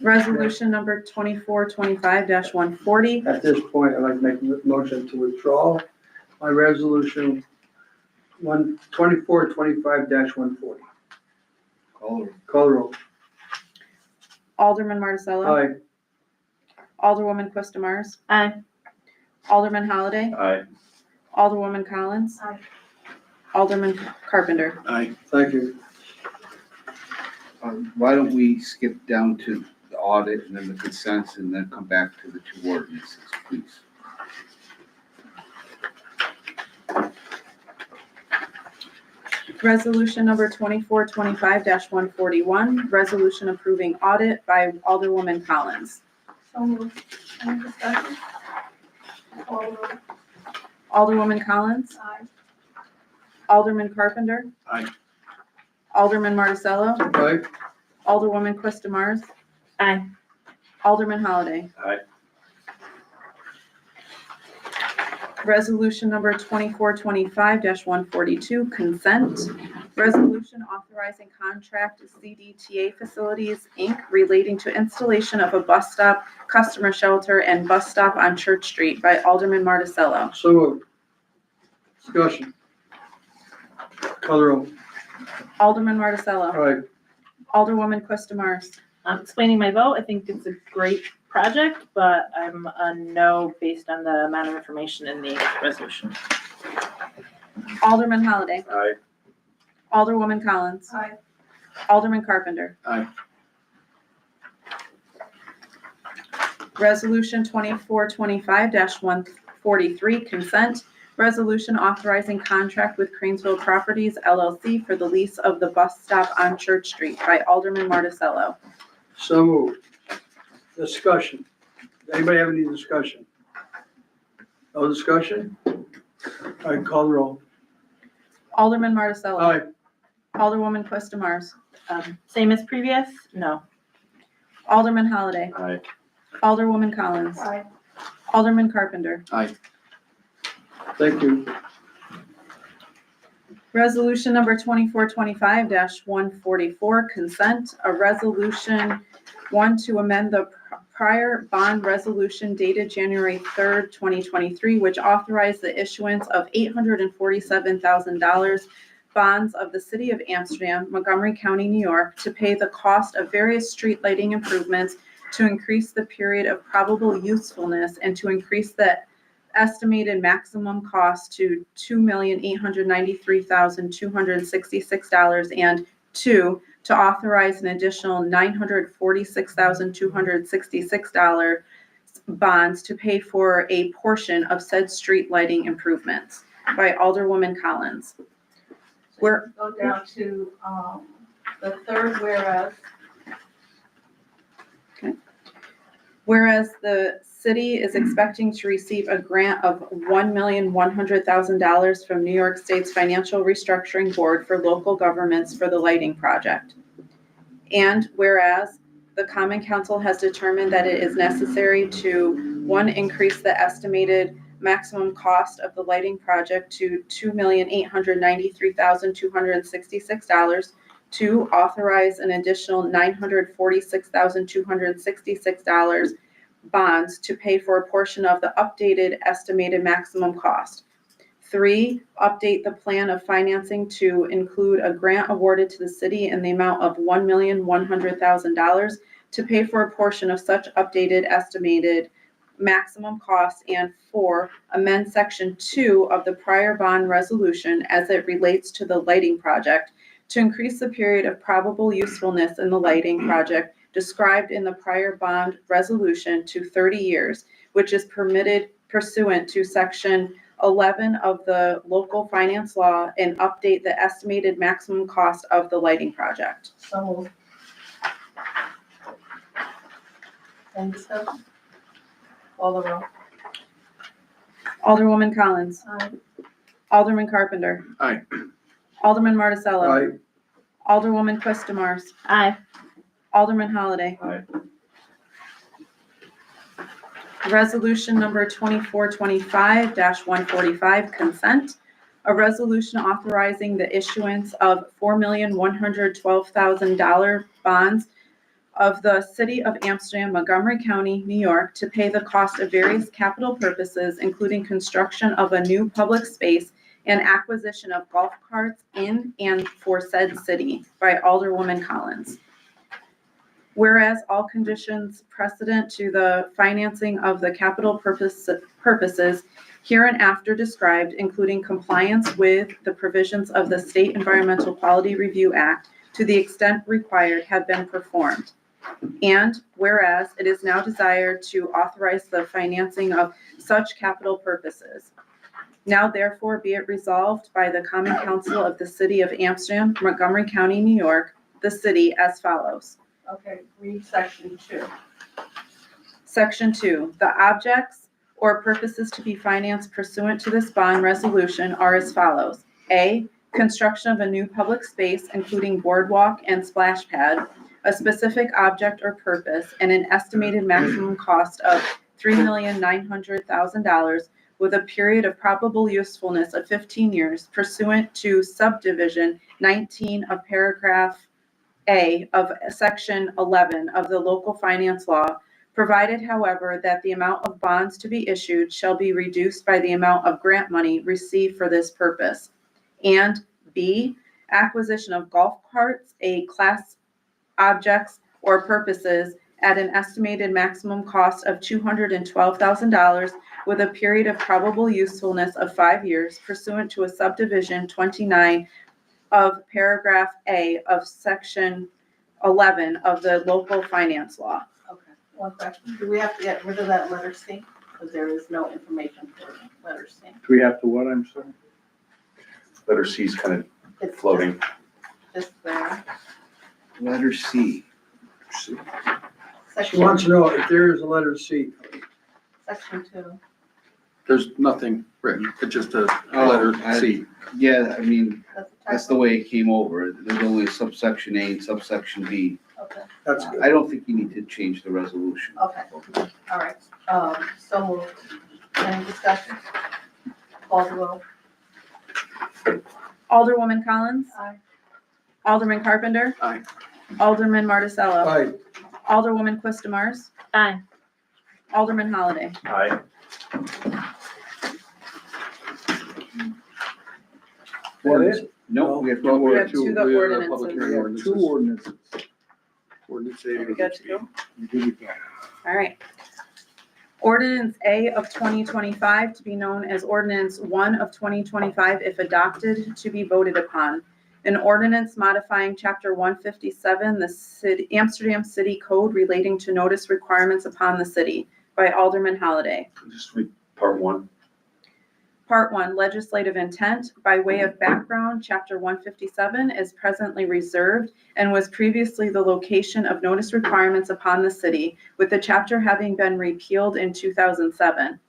Resolution number 2425-140. At this point, I'd like to make a motion to withdraw my resolution 2425-140. Call the roll. Alderman Marticello. Aye. Alderwoman Quistamars. Aye. Alderman Holliday. Aye. Alderwoman Collins. Aye. Alderman Carpenter. Aye. Thank you. Why don't we skip down to the audit and then the consents and then come back to the 2 ordinances, please? Resolution number 2425-141, resolution approving audit by Alderwoman Collins. So moved. Any discussion? Alderman. Alderwoman Collins. Aye. Alderman Carpenter. Aye. Alderman Marticello. Aye. Alderwoman Quistamars. Aye. Alderman Holliday. Aye. Resolution number 2425-142, consent. Resolution authorizing contract CDTA Facilities, Inc. relating to installation of a bus stop, customer shelter, and bus stop on Church Street by Alderman Marticello. So moved. Discussion. Call the roll. Alderman Marticello. Aye. Alderwoman Quistamars. Explaining my vote, I think it's a great project, but I'm a no based on the amount of information in the resolution. Alderman Holliday. Aye. Alderwoman Collins. Aye. Alderman Carpenter. Aye. Resolution 2425-143, consent. Resolution authorizing contract with Cranesville Properties LLC for the lease of the bus stop on Church Street by Alderman Marticello. So moved. Discussion. Does anybody have any discussion? No discussion? All right, call the roll. Alderman Marticello. Aye. Alderwoman Quistamars. Same as previous? No. Alderman Holliday. Aye. Alderwoman Collins. Aye. Alderman Carpenter. Aye. Thank you. Resolution number 2425-144, consent. A resolution, one, to amend the prior bond resolution dated January 3rd, 2023, which authorized the issuance of $847,000 bonds of the City of Amsterdam, Montgomery County, New York, to pay the cost of various street lighting improvements, to increase the period of probable usefulness, and to increase the estimated maximum cost to $2,893,266, and two, to authorize an additional $946,266 bonds to pay for a portion of said street lighting improvements, by Alderwoman Collins. Where- Go down to, the third whereas. Whereas the city is expecting to receive a grant of $1,100,000 from New York State's Financial Restructuring Board for local governments for the lighting project. And whereas the Common Council has determined that it is necessary to, one, increase the estimated maximum cost of the lighting project to $2,893,266, two, authorize an additional $946,266 bonds to pay for a portion of the updated estimated maximum cost. Three, update the plan of financing to include a grant awarded to the city in the amount of $1,100,000 to pay for a portion of such updated estimated maximum cost. And four, amend section 2 of the prior bond resolution as it relates to the lighting project to increase the period of probable usefulness in the lighting project described in the prior bond resolution to 30 years, which is permitted pursuant to section 11 of the local finance law, and update the estimated maximum cost of the lighting project. So moved. Any discussion? Call the roll. Alderwoman Collins. Aye. Alderman Carpenter. Aye. Alderman Marticello. Aye. Alderwoman Quistamars. Aye. Alderman Holliday. Aye. Resolution number 2425-145, consent. A resolution authorizing the issuance of $4,112,000 bonds of the City of Amsterdam, Montgomery County, New York, to pay the cost of various capital purposes, including construction of a new public space and acquisition of golf carts in and for said city, by Alderwoman Collins. Whereas all conditions precedent to the financing of the capital purposes hereinafter described, including compliance with the provisions of the State Environmental Quality Review Act to the extent required, have been performed. And whereas it is now desired to authorize the financing of such capital purposes. Now therefore be it resolved by the Common Council of the City of Amsterdam, Montgomery County, New York, the city, as follows. Okay, read section 2. Section 2, the objects or purposes to be financed pursuant to this bond resolution are as follows. A, construction of a new public space, including boardwalk and splash pad, a specific object or purpose, and an estimated maximum cost of $3,900,000 with a period of probable usefulness of 15 years pursuant to subdivision 19 of paragraph A of section 11 of the local finance law, provided, however, that the amount of bonds to be issued shall be reduced by the amount of grant money received for this purpose. And B, acquisition of golf carts, a class objects or purposes at an estimated maximum cost of $212,000 with a period of probable usefulness of 5 years pursuant to a subdivision 29 of paragraph A of section 11 of the local finance law. Okay, one question. Do we have to get rid of that letter C? Because there is no information for letter C. Do we have to what, I'm sorry? Letter C is kind of It's floating. just there. Letter C. She Section, wants to know if there is a letter C. section 2. There's nothing written, it's just a Oh, letter C. Yeah, I mean, That's that's the way it came over. There's only a subsection A and subsection B. Okay, That's good. I don't think you need to change the resolution. okay, all right. So moved. Any discussion? Call the roll. Alderwoman Collins. Aye. Alderman Carpenter. Aye. Alderman Marticello. Aye. Alderwoman Quistamars. Aye. Alderman Holliday. Aye. That it? No, we have two Well, we ordinances. have two the we have ordinances. public We hearing have two ordinances. ordinances. Ordinance A. Are we good to go? We do it now. All right. Ordinance A of 2025 to be known as ordinance 1 of 2025 if adopted to be voted upon. An ordinance modifying chapter 157, the Amsterdam City Code relating to notice requirements upon the city by Alderman Holliday. Just read part one. Part 1, legislative intent. By way of background, Chapter 157 is presently reserved and was previously the location of notice requirements upon the city, with the chapter having been repealed in 2007.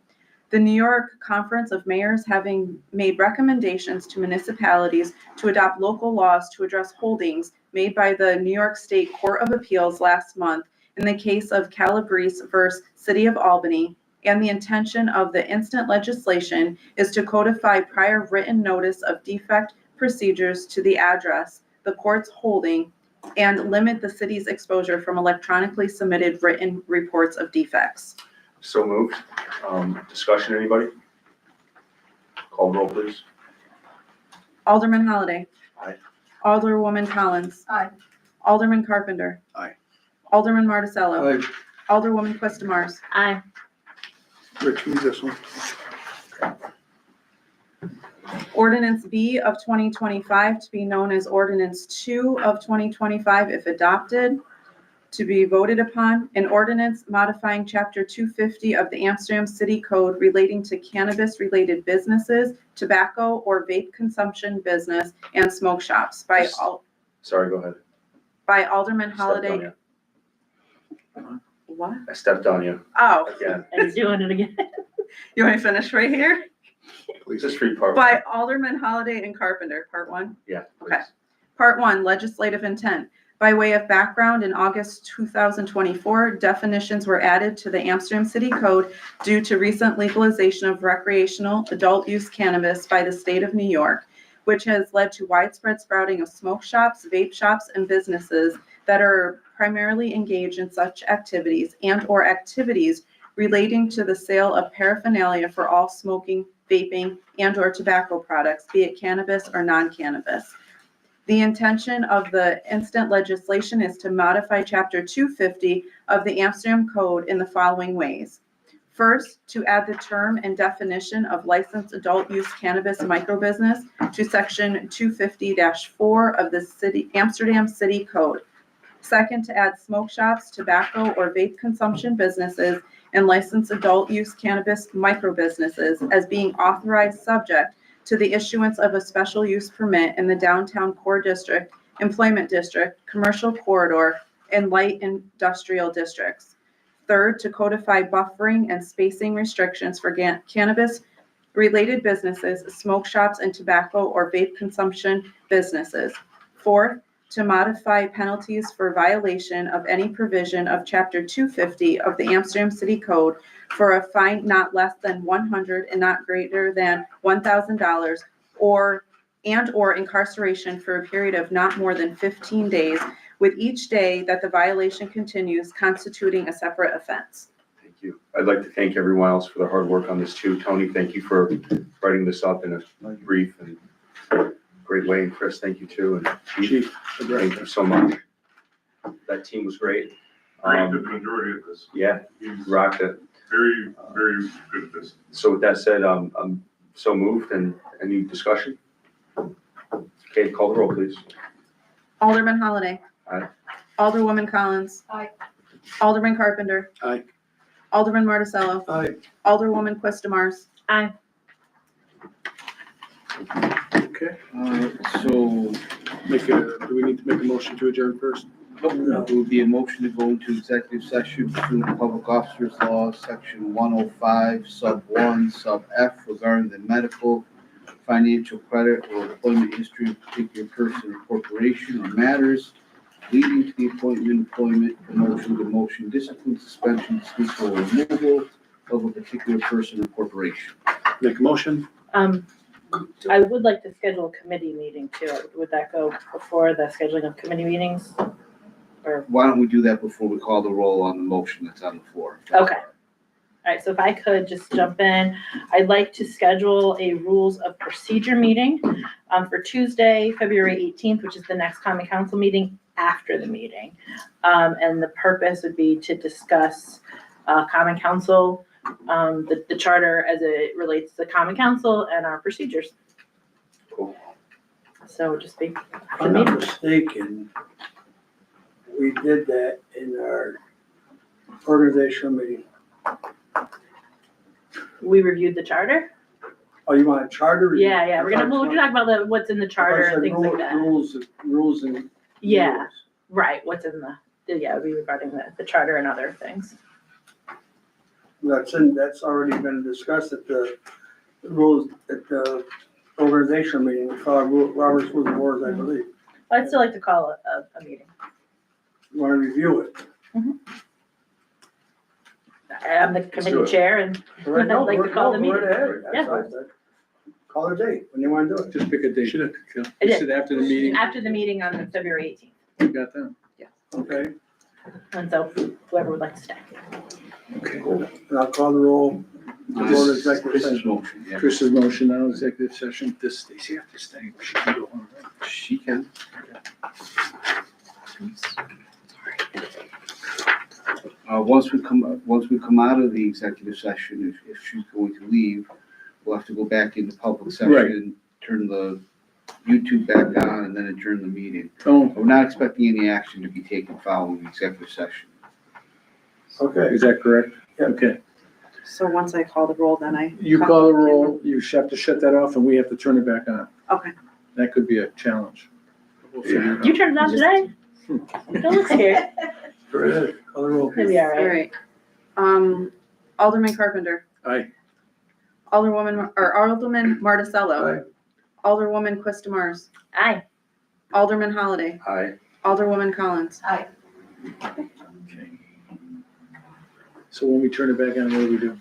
The New York Conference of Mayors having made recommendations to municipalities to adopt local laws to address holdings made by the New York State Court of Appeals last month in the case of Calabrese versus City of Albany, and the intention of the instant legislation is to codify prior written notice of defect procedures to the address, the court's holding, and limit the city's exposure from electronically submitted written reports of defects. So moved. Discussion, anybody? Call roll, please. Alderman Holliday. Aye. Alderwoman Collins. Aye. Alderman Carpenter. Aye. Alderman Marticello. Aye. Alderwoman Quistamars. Aye. Rich, read this one. Ordinance B of 2025 to be known as ordinance 2 of 2025 if adopted, to be voted upon. An ordinance modifying chapter 250 of the Amsterdam City Code relating to cannabis-related businesses, tobacco or vape consumption business, and smoke shops by Sorry, go ahead. Alderman Stepped on Holliday. you. What? I stepped on you Oh, again. And he's doing it again. you want me to finish right here? Please. Just read part one. By Alderman Holliday and Carpenter, part 1. Yeah. Okay. please. Part 1, legislative intent. By way of background, in August 2024, definitions were added to the Amsterdam City Code due to recent legalization of recreational adult use cannabis by the state of New York, which has led to widespread sprouting of smoke shops, vape shops, and businesses that are primarily engaged in such activities and/or activities relating to the sale of paraphernalia for all smoking, vaping, and/or tobacco products, be it cannabis or non-cannabis. The intention of the instant legislation is to modify Chapter 250 of the Amsterdam Code in the following ways. First, to add the term and definition of licensed adult use cannabis microbusiness to Section 250-4 of the Amsterdam City Code. Second, to add smoke shops, tobacco or vape consumption businesses, and licensed adult use cannabis microbusinesses as being authorized subject to the issuance of a special use permit in the downtown core district, employment district, commercial corridor, and light industrial districts. Third, to codify buffering and spacing restrictions for cannabis-related businesses, smoke shops, and tobacco or vape consumption businesses. Fourth, to modify penalties for violation of any provision of Chapter 250 of the Amsterdam City Code for a fine not less than $100 and not greater than $1,000, or incarceration for a period of not more than 15 days, with each day that the violation continues constituting a separate offense. Thank you. I'd like to thank everyone else for their hard work on this too. Tony, thank you for writing this up in a brief and great way. And Chris, thank you too. And Chief, thank you so much. That team was great. Very good majority of this. Yeah, He's rocked it. very, very good at this. So with that said, I'm so moved. And any discussion? Okay, call the roll, please. Alderman Holliday. Aye. Alderwoman Collins. Aye. Alderman Carpenter. Aye. Alderman Marticello. Aye. Alderwoman Quistamars. Aye. Okay. So, Do we need to make a motion to adjourn first? it would be a motion to go into executive session pursuant to Public Officers Law, Section 105, Sub 1, Sub F, regarding the medical, financial credit, or employment history of a particular person or corporation or matters leading to the appointment, employment, promotion, demotion, discipline, suspension, dismissal, or removal of a particular person or corporation. Make a motion? I would like to schedule a committee meeting too. Would that go before the scheduling of committee meetings? Or, Why don't we do that before we call the roll on the motion that's on the floor? okay. All right, so if I could just jump in, I'd like to schedule a rules of procedure meeting for Tuesday, February 18th, which is the next common council meeting after the meeting. And the purpose would be to discuss common council, the charter as it relates to common council and our procedures. Cool. So just be If the I'm not meeting. mistaken, we did that in our organizational meeting. We reviewed the charter? Oh, you want a charter? Yeah, we're talking about what's in the charter and things like that. Rules and. Yeah. rules. Right, what's in yeah, it'd be regarding the charter and other things. That's already been discussed at the rules, at the organizational meeting, we followed Robert's rules of orders, I believe. I'd still like to call a meeting. You wanna review it? I'm the do committee it. chair and Right, no, I'd like to call the go meeting. right ahead. That's Yeah. all I said. Call a date, when you wanna do it. Just pick a date. You I did. said after the meeting. After the meeting on February 18th. You got that? Okay, And so whoever would like to stay. Okay. and I'll call the roll. Go to executive Chris's session. motion, yeah. Chris's motion now, executive session. Does Stacy have to stay? She can go home, right? She can. Once we come out of the executive session, if she's going to leave, we'll have to go back into public Right. session, turn the YouTube back on, and then adjourn the meeting. Oh, We're not expecting any action to be taken following the executive session. Okay, is that correct? Yeah. Okay. So once I call the roll, then I. You call the roll, you have to shut that off and we have to turn it back on. Okay. That could be a challenge. We'll figure it You out. turned it on today? Don't look scared. go ahead, call the roll. Maybe all All right. right. Alderman Carpenter, Aye. Alderman Marticello, Aye. Alderwoman Quistamars, Aye. Alderman Holliday, Aye. Alderwoman Collins. Aye. Okay. So when we turn it back on, what do we do?